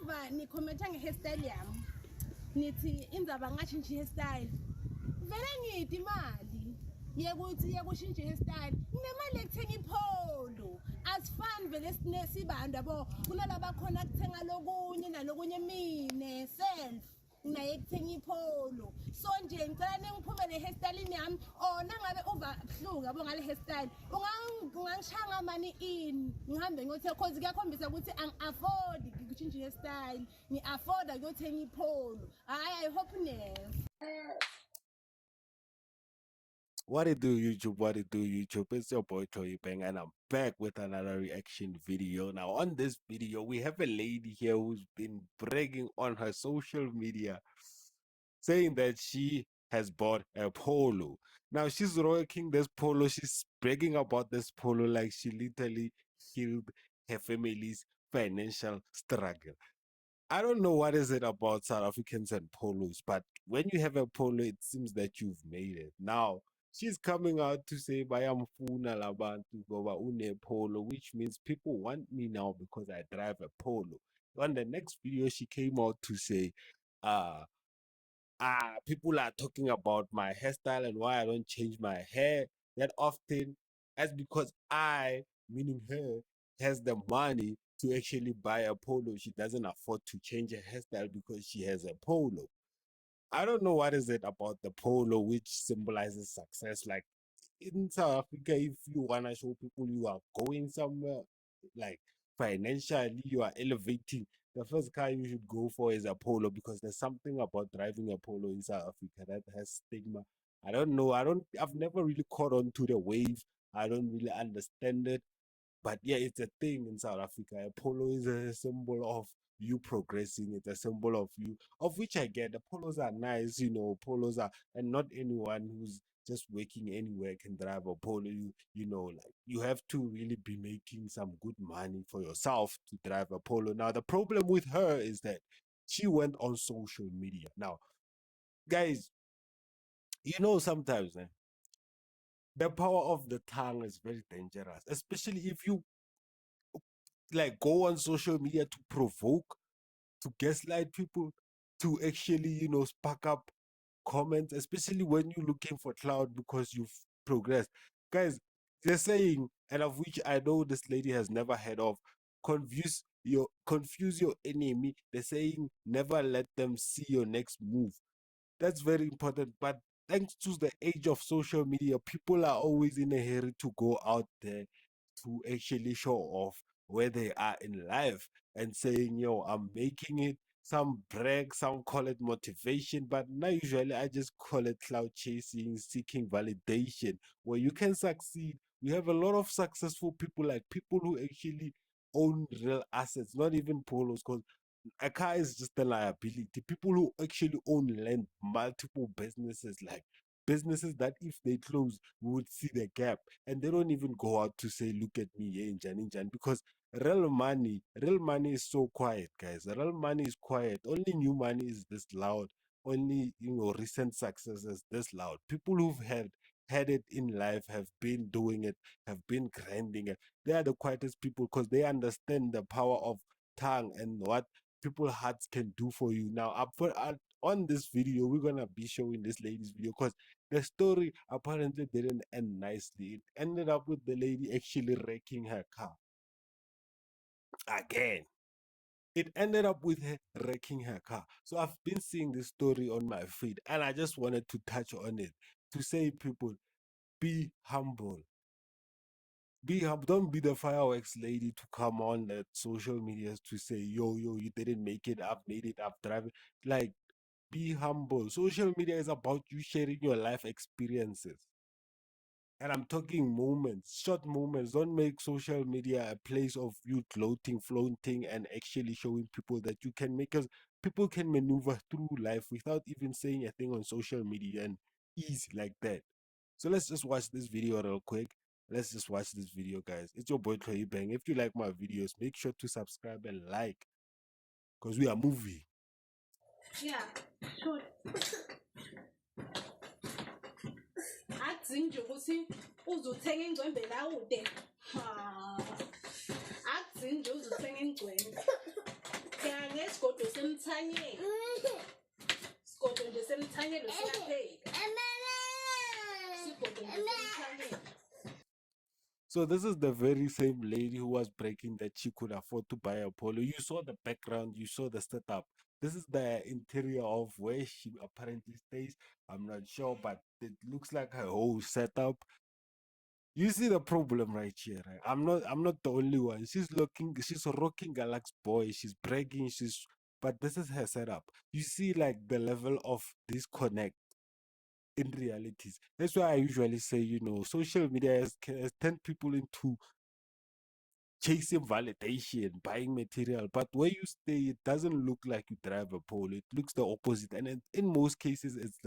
over ni comment nge-hairstyle yami nithi indzaba ngashintsha i-hairstyle vele ngiyidi imali yekushintsha i-hairstyle nginemali ekuthenga ipolo asifani vele sibantu yabo kunalaba khona kuthenga lokunye nalokunye mine self naye kuthenga ipolo so nje ngicela ningiphume ne-hairstyle yami nangabe uva buhlungu yabo ngale hairstyle ungangishaya ngamani in ngihambe ngiyothenga cause kuyakhombisa ukuthi angi-afford ukushintsha i-hairstyle ngi-afforda kuyothenga ipolo I hope never. What it do, YouTube? What it do, YouTube? It's your boy Toy Bang, and I'm back with another reaction video. Now, on this video, we have a lady here who's been bragging on her social media, saying that she has bought a polo. Now, she's rocking this polo. She's bragging about this polo like she literally healed her family's financial struggle. I don't know what is it about South Africans and polos, but when you have a polo, it seems that you've made it. Now, she's coming out to say, Bayamfuna labantu goba une polo, which means people want me now because I drive a polo. On the next video, she came out to say, people are talking about my hairstyle and why I don't change my hair that often. That's because I, meaning her, has the money to actually buy a polo. She doesn't afford to change her hairstyle because she has a polo. I don't know what is it about the polo which symbolizes success. Like in South Africa, if you wanna show people you are going somewhere, like financially you are elevating, the first car you should go for is a polo because there's something about driving a polo in South Africa that has stigma. I don't know. I've never really caught on to the wave. I don't really understand it. But yeah, it's a thing in South Africa. A polo is a symbol of you progressing. It's a symbol of you, of which I get. The polos are nice, polos are, and not anyone who's just working anywhere can drive a polo. Like you have to really be making some good money for yourself to drive a polo. Now, the problem with her is that she went on social media. Now, guys, sometimes the power of the tongue is very dangerous, especially if you like go on social media to provoke, to gaslight people, to actually spark up comments, especially when you're looking for cloud because you've progressed. Guys, they're saying, and of which I know this lady has never heard of, confuse your enemy. They're saying never let them see your next move. That's very important. But thanks to the age of social media, people are always in a hurry to go out there to actually show off where they are in life and saying, yo, I'm making it. Some brag, some call it motivation, but now usually I just call it cloud chasing, seeking validation, where you can succeed. We have a lot of successful people, like people who actually own real assets, not even polos, because a car is just a liability. People who actually own land, multiple businesses, like businesses that if they close, we would see the gap. And they don't even go out to say, look at me, Injan, because real money is so quiet, guys. Real money is quiet. Only new money is this loud. Only, recent success is this loud. People who've had it in life, have been doing it, have been grinding it. They are the quietest people because they understand the power of tongue and what people's hearts can do for you. Now, on this video, we're gonna be showing this lady's video because the story apparently didn't end nicely. It ended up with the lady actually wrecking her car again. It ended up with her wrecking her car. So I've been seeing this story on my feed, and I just wanted to touch on it to say, people, be humble. Be humble. Don't be the fireworks lady to come on the social medias to say, yo, you didn't make it. I've made it. I've driven. Like, be humble. Social media is about you sharing your life experiences. And I'm talking moments, short moments. Don't make social media a place of you gloating, flaunting, and actually showing people that you can make us. People can maneuver through life without even saying a thing on social media and easy like that. So let's just watch this video real quick. Let's just watch this video, guys. It's your boy Troy Bang. If you like my videos, make sure to subscribe and like, because we are moving. Yeah, sure. Athi nje ukuthi uzothenga ingcwembe la ude. Athi nje uzothenga ingcwembe. Ngeke Sigodo semthanyeni. Sigodo nje semthanyeni siyapheka. Sigodo nje semthanyeni. So this is the very same lady who was breaking that she could afford to buy a polo. You saw the background, you saw the setup. This is the interior of where she apparently stays. I'm not sure, but it looks like her whole setup. You see the problem right here, right? I'm not the only one. She's rocking Galax boy, she's bragging, but this is her setup. You see like the level of disconnect in realities. That's why I usually say, social media has turned people into chasing validation, buying material. But where you stay, it doesn't look like you drive a polo. It looks the opposite. And in most cases, it's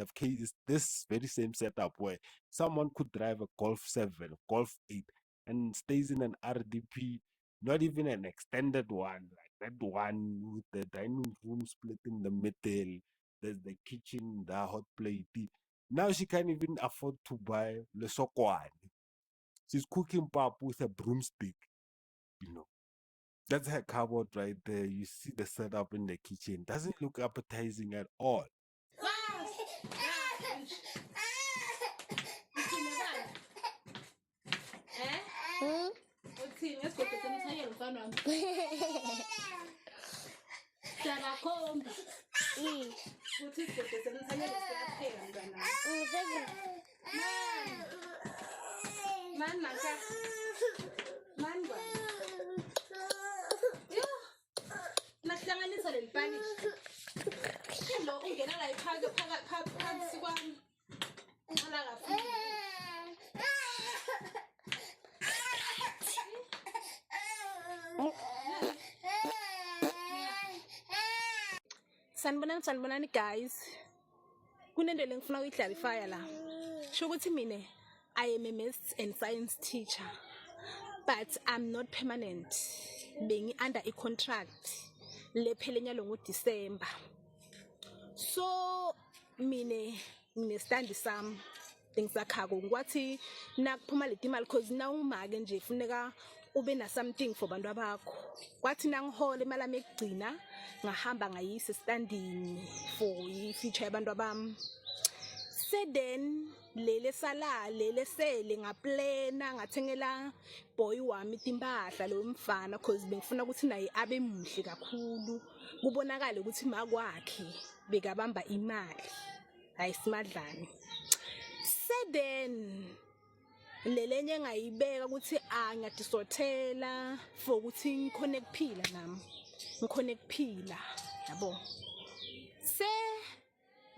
this very same setup where someone could drive a Golf 7, Golf 8, and stays in an RDP, not even an extended one, like that one with the dining room split in the middle. There's the kitchen, the hot plate. Now she can't even afford to buy the sokwan. She's cooking pap with a broomstick. That's her cupboard right there. You see the setup in the kitchen. Doesn't look appetizing at all. Sanibonani guys. Kunento lengifuna ukuyiclarify la. Sho ukuthi mina I am a maths and science teacher, but I'm not permanent. Being under a contract lephele nyalo ngoDecember. So mina nginestandi sami engisakhako ngikwathi nakuphuma le imali because nawumake nje funeka ube na something for bantu abakho. Kwathi nangihola imali ami ekugcina ngahamba ngayisa standing for i-future yabantu abami. Then lele sele ngaplena ngathengela boy wami timpahla lo mfana because bengifuna ukuthi naye abe muhle kakhulu kubonakala ukuthi makwakhe bekabamba imali ayisimadlani. Then lelenye ngayibeka ukuthi ngiyadisothela for ukuthi ngikhone kuphila nami ngikhone kuphila yabo.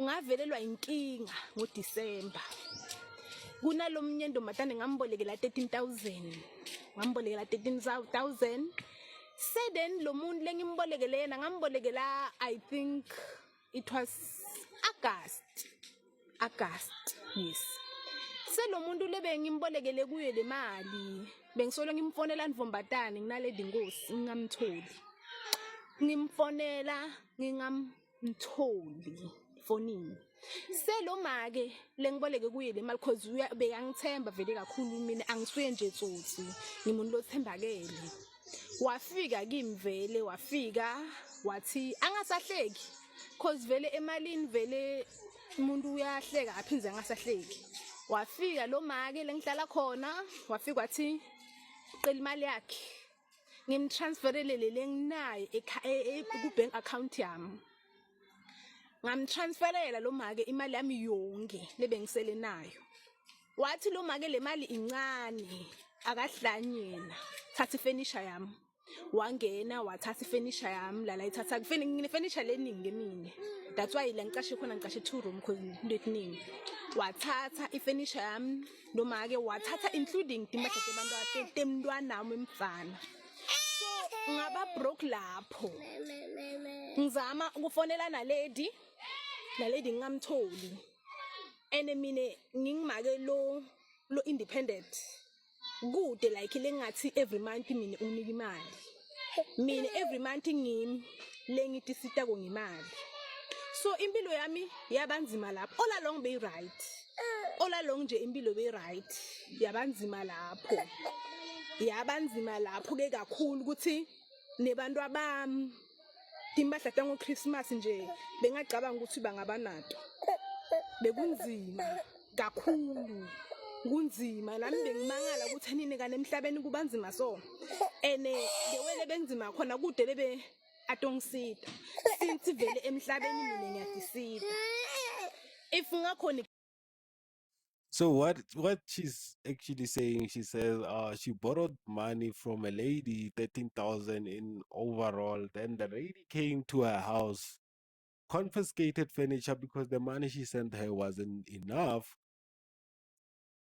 Ngavelelwa inkinga ngoDecember. Kunalomnye ndomatane ngambolekela 13,000. Ngambolekela 13,000. Then lo muntu lengimbolekele yena ngambolekela I think it was August. Yes. Lo muntu lebe ngimbolekele kuye le mali. Bengisolo ngimfonela Ndvombatane nginaledi Nkosi ngingamtholi. Ngimfonela ngingamtholi. Fonini. Lo make lengiboleke kuye le mali because bekangithemba vele kakhulu mina angisuye nje tsotsi ngimuntu lothembakele. Wafika kimi vele wathi angasahleki because vele emalini vele umuntu uyahleka aphinze angasahleki. Wafika lo make lengihlala khona wafika wathi ucela imali yakhe ngimtransferele lenginayo ku bank account yami. Ngamtransferela lo make imali yami yonke lebengisele nayo. Wathi lo make le mali incane akahlanyena thatha ifurniture yami. Wangena wathatha ifurniture yami la ithatha ngifurniture leningi ngemini. That's why la ngiqashe khona ngiqashe 2 room because into eningi. Wathatha ifurniture yami lo make wathatha including timpahla zabantu akhe temntwana nami emfana. So ngaba broke lapho. Ngizama ukufonela naledi ngingamtholi. Ene mina ngingimake lo independent. Kude like lengathi every month mina unika imali. Mina every month ngimi lengithi sita ko ngimali. So impilo yami yabanzima lapho. All along be right. All along nje impilo be right. Yabanzima lapho. Yabanzima lapho ke kakhulu ukuthi nebantu abami Timpahla tango-Christmas nje bengacabanga ukuthi bangabanato. Bekunzima kakhulu. Kunzima nami bengimangala ukuthi anini kana emhlabeni kubanzima so. Ngewele benzima khona kude lebe atongisida. Since vele emhlabeni mina ngiyadisida. If ngakhona. So what she's actually saying, she says she borrowed money from a lady, 13,000 in overall. Then the lady came to her house, confiscated furniture because the money she sent her wasn't enough.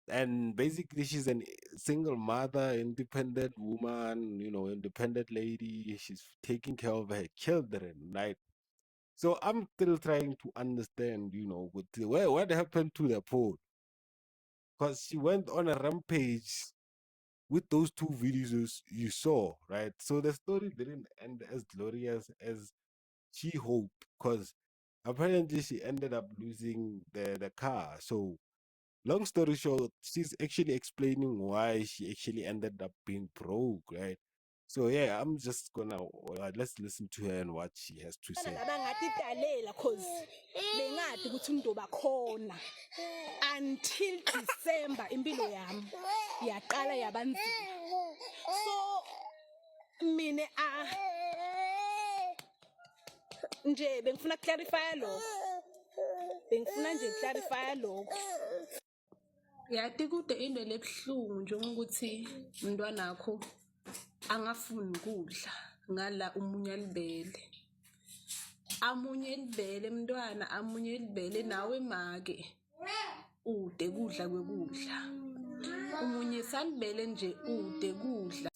And basically she's a single mother, independent woman, independent lady. She's taking care of her children, right? So I'm still trying to understand, what happened to the poor, because she went on a rampage with those two videos you saw, right? So the story didn't end as glorious as she hoped, because apparently she ended up losing the car. So long story short, she's actually explaining why she actually ended up being broke, right? So yeah, I'm just gonna let's listen to her and what she has to say. Until December impilo yami yaqala yabanzima. So mina nje bengifuna clarify lokho. Bengifuna nje clarify lokho. Yathi kude into lebhlungu njengokuthi umntwana wakho angafuni ukudla ngala umunya libele. Amunye libele mntwana, amunye libele nawe make. Ude kudla kwekudla. Umunye sanibele nje ude kudla.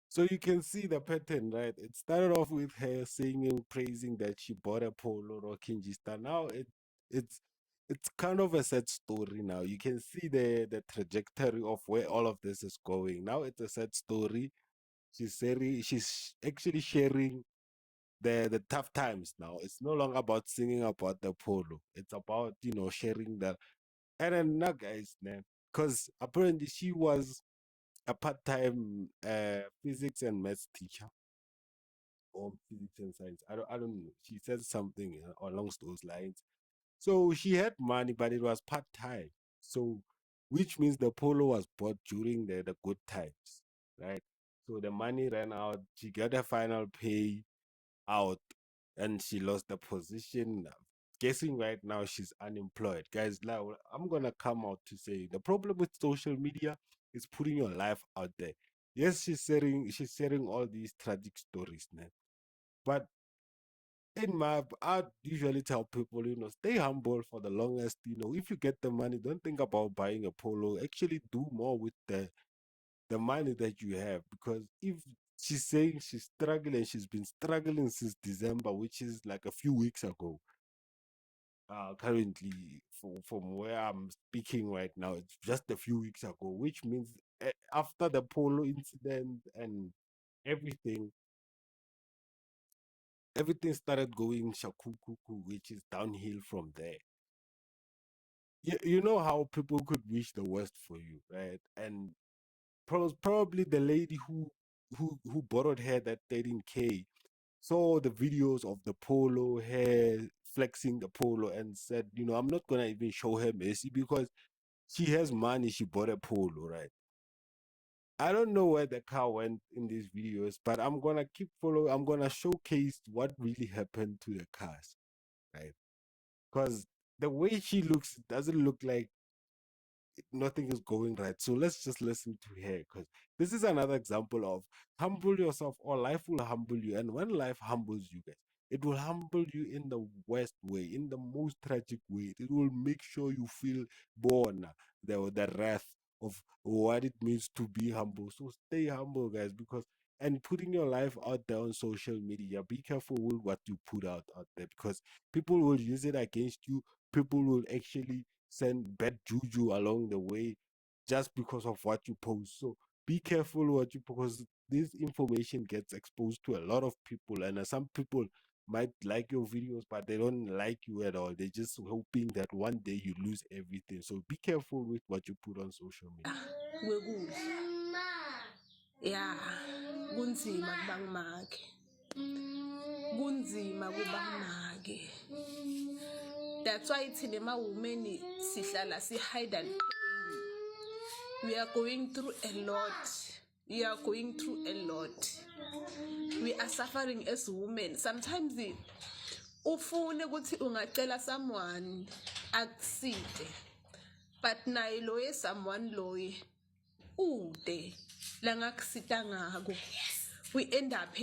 So you can see the pattern, right? It started off with her singing, praising that she bought a polo rocking Gista. Now it's kind of a sad story now. You can see the trajectory of where all of this is going. Now it's a sad story. She's actually sharing the tough times now. It's no longer about singing about the polo. It's about, sharing that. And then now guys, man, because apparently she was a part-time physics and maths teacher, or physics and science. I don't know. She said something along those lines. So she had money, but it was part-time. So which means the polo was bought during the good times, right? So the money ran out. She got a final pay out, and she lost the position. Guessing right now she's unemployed. Guys, now I'm gonna come out to say the problem with social media is putting your life out there. Yes, she's sharing all these tragic stories, man. But I usually tell people, stay humble for the longest. If you get the money, don't think about buying a polo. Actually, do more with the money that you have, because if she's saying she's struggling, she's been struggling since December, which is like a few weeks ago. Currently, from where I'm speaking right now, it's just a few weeks ago, which means after the polo incident and everything, everything started going shakukuku, which is downhill from there. You know how people could wish the worst for you, right? And probably the lady who borrowed her that 13K saw the videos of the polo, her flexing the polo, and said, I'm not gonna even show her Messi because she has money, she bought a polo, right? I don't know where the car went in these videos, but I'm gonna keep following. I'm gonna showcase what really happened to the cars, right? Because the way she looks, it doesn't look like nothing is going right. So let's just listen to her, because this is another example of humble yourself or life will humble you. And when life humbles you, guys, it will humble you in the worst way, in the most tragic way. It will make sure you feel born the wrath of what it means to be humble. So stay humble, guys, because and putting your life out there on social media, be careful with what you put out there, because people will use it against you. People will actually send bad juju along the way just because of what you post. So be careful what you, because this information gets exposed to a lot of people, and some people might like your videos, but they don't like you at all. They're just hoping that one day you lose everything. So be careful with what you put on social media. Yeah, kunzima kubanga make. kunzima kubama-ke. That's why thina ma-women sihlala si-hide and pain. We are going through a lot. We are going through a lot. We are suffering as women. Sometimes ufune ukuthi ungacela someone akuside, but naye loye someone loye ude la ngakusita ngako. We end up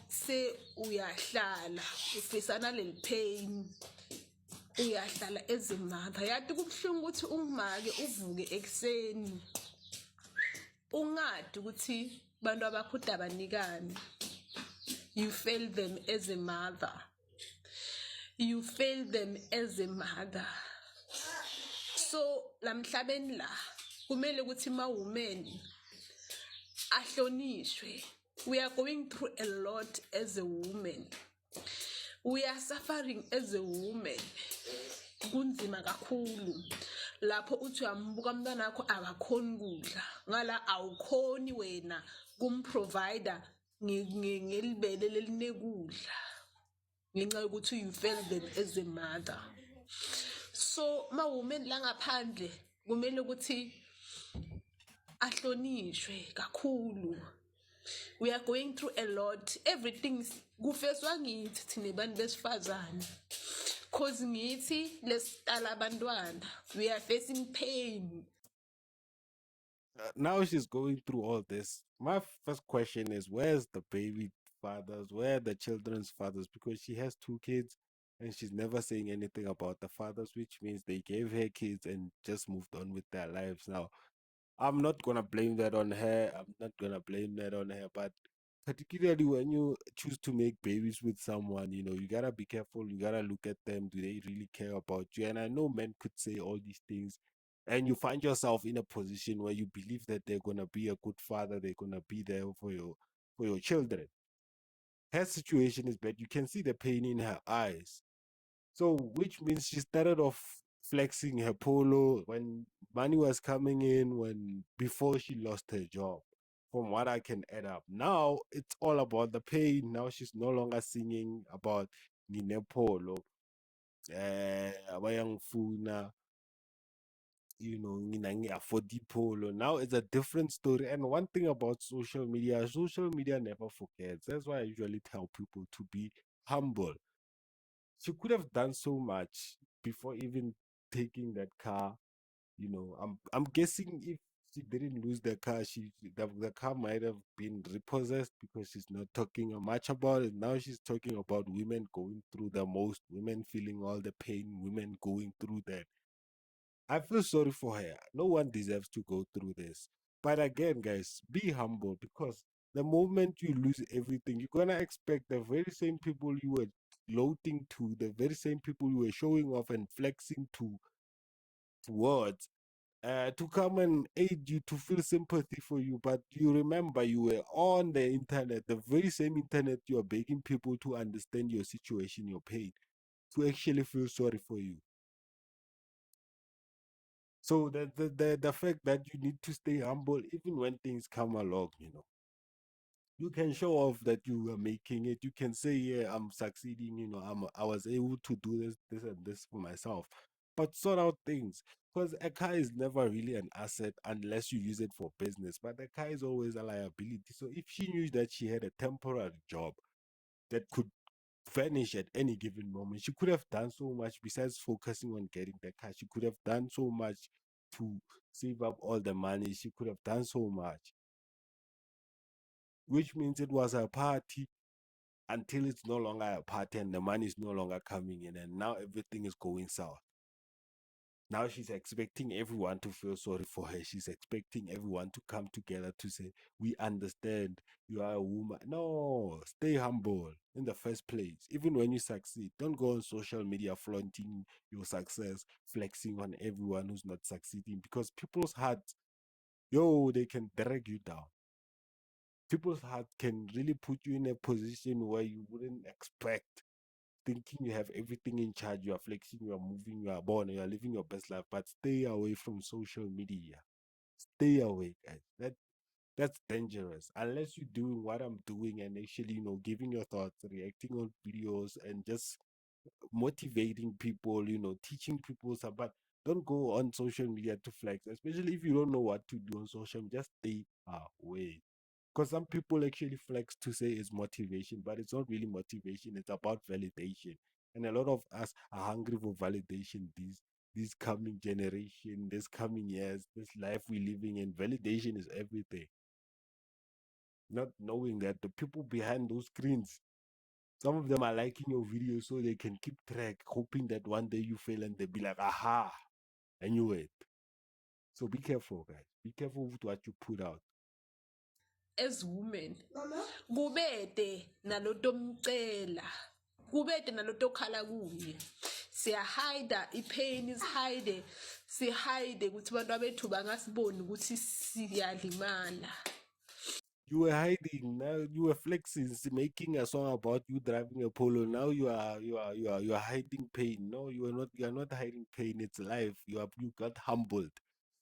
se uyahlala ufisana leli pain, uyahlala ezimava. Yathi kubuhlungu ukuthi ungumake uvuke ekseni ungadi ukuthi bantu abakho dabanikani. You fail them as a mother. You fail them as a mother. So lamhlabeni la kumele ukuthi ma-women ahlonishwe. We are going through a lot as a woman. We are suffering as a woman. Kunzima kakhulu. Lapho uthi uyambuka umntwana wakho akakhoni kudla. Ngala awukhoni wena kumprovider ngelibele lelinekudla. Ngenxa yokuthi you fail them as a mother. So ma-women la ngaphandle kumele ukuthi ahlonishwe kakhulu. We are going through a lot. Everything kufeswa ngithi thina bantu besifazane. Cause ngithi lesitala abantwana. We are facing pain. Now she's going through all this. My first question is, where's the baby fathers? Where are the children's fathers? Because she has 2 kids and she's never saying anything about the fathers, which means they gave her kids and just moved on with their lives. Now, I'm not gonna blame that on her. I'm not gonna blame that on her, but particularly when you choose to make babies with someone, you gotta be careful. You gotta look at them. Do they really care about you? And I know men could say all these things, and you find yourself in a position where you believe that they're gonna be a good father. They're gonna be there for your children. Her situation is bad. You can see the pain in her eyes. So, which means she started off flexing her polo when money was coming in, when before she lost her job. From what I can add up, now it's all about the pain. Now she's no longer singing about Nine Polo, abayangifuna, for the polo. Now it's a different story. And one thing about social media never forgets. That's why I usually tell people to be humble. She could have done so much before even taking that car. I'm guessing if she didn't lose the car, the car might have been repossessed, because she's not talking much about it. Now she's talking about women going through the most, women feeling all the pain, women going through that. I feel sorry for her. No one deserves to go through this. But again, guys, be humble, because the moment you lose everything, you're gonna expect the very same people you were gloating to, the very same people you were showing off and flexing towards, to come and aid you, to feel sympathy for you. But you remember you were on the internet, the very same internet you are begging people to understand your situation, your pain, to actually feel sorry for you. So the fact that you need to stay humble even when things come along, you can show off that you are making it. You can say, yeah, I'm succeeding, I was able to do this and this for myself. But sort out things. Because a car is never really an asset unless you use it for business. But the car is always a liability. So if she knew that she had a temporary job that could vanish at any given moment, she could have done so much besides focusing on getting the car. She could have done so much to save up all the money. She could have done so much, which means it was a party until it's no longer a party and the money is no longer coming in, and now everything is going south. Now she's expecting everyone to feel sorry for her. She's expecting everyone to come together to say, we understand, you are a woman. No, stay humble in the first place. Even when you succeed, don't go on social media flaunting your success, flexing on everyone who's not succeeding, because people's hearts, they can drag you down. People's heart can really put you in a position where you wouldn't expect, thinking you have everything in charge, you are flexing, you are moving, you are born, you are living your best life. But stay away from social media. Stay away, guys. That's dangerous unless you're doing what I'm doing and actually, giving your thoughts, reacting on videos, and just motivating people, teaching people stuff. But don't go on social media to flex, especially if you don't know what to do on social media. Just stay away. Because some people actually flex to say it's motivation, but it's not really motivation. It's about validation. And a lot of us are hungry for validation this coming generation, this coming years, this life we're living in. Validation is everything. Not knowing that the people behind those screens, some of them are liking your video so they can keep track, hoping that one day you fail and they'll be like, aha, I knew it. So be careful, guys. Be careful with what you put out. As women, kubede nalotomcela, kubede nalotokhala kuye. Siyahida, i-pain is hide, sihide ukuthi abantu abethu bangasiboni ukuthi siyalimala. You were hiding, now you were flexing, making a song about you driving a polo. Now you are hiding pain. No, you are not hiding pain. It's life. You got humbled.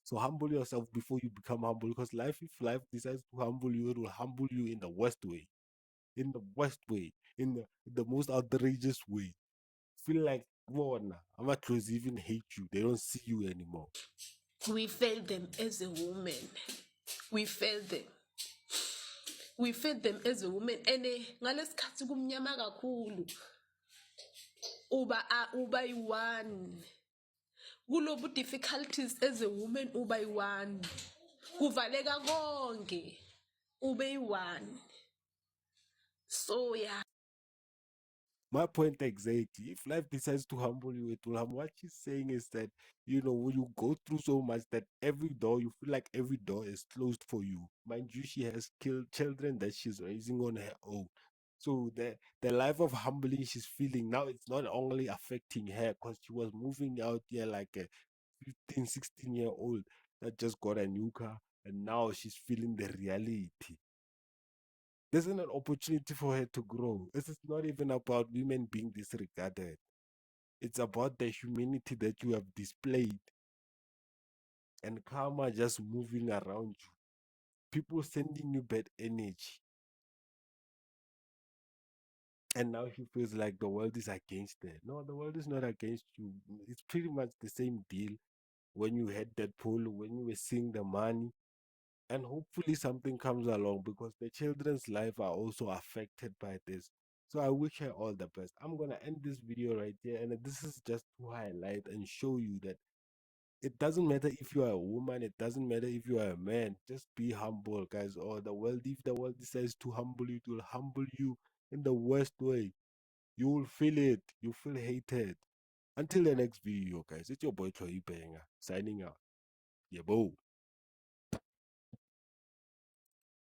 So humble yourself before you become humble, because if life decides to humble you, it will humble you in the worst way. In the worst way. In the most outrageous way. Feel like, whoa, nah, amatros even hate you. They don't see you anymore. We failed them as a woman. We failed them. We failed them as a woman. And ngalesikhathi kumnyama kakhulu. Uba yi-one. Kulobu difficulties as a woman uba yi-one. Kuvaleka konke. Ube yi-one. So yeah. My point exactly. If life decides to humble you, it will humble. What she's saying is that, when you go through so much that every door, you feel like every door is closed for you. Mind you, she has killed children that she's raising on her own. So the life of humbling she's feeling now, it's not only affecting her because she was moving out here like a 15, 16-year-old that just got a new car, and now she's feeling the reality. This isn't an opportunity for her to grow. This is not even about women being disregarded. It's about the humanity that you have displayed and karma just moving around you. People sending you bad energy. And now she feels like the world is against her. No, the world is not against you. It's pretty much the same deal when you had that polo, when you were seeing the money. And hopefully something comes along, because the children's life are also affected by this. So I wish her all the best. I'm gonna end this video right here, and this is just to highlight and show you that it doesn't matter if you are a woman, it doesn't matter if you are a man. Just be humble, guys. Or if the world decides to humble you, it will humble you in the worst way. You will feel it. You feel hated. Until the next video, guys. It's your boy Troy Banger signing out. Yeah, boo.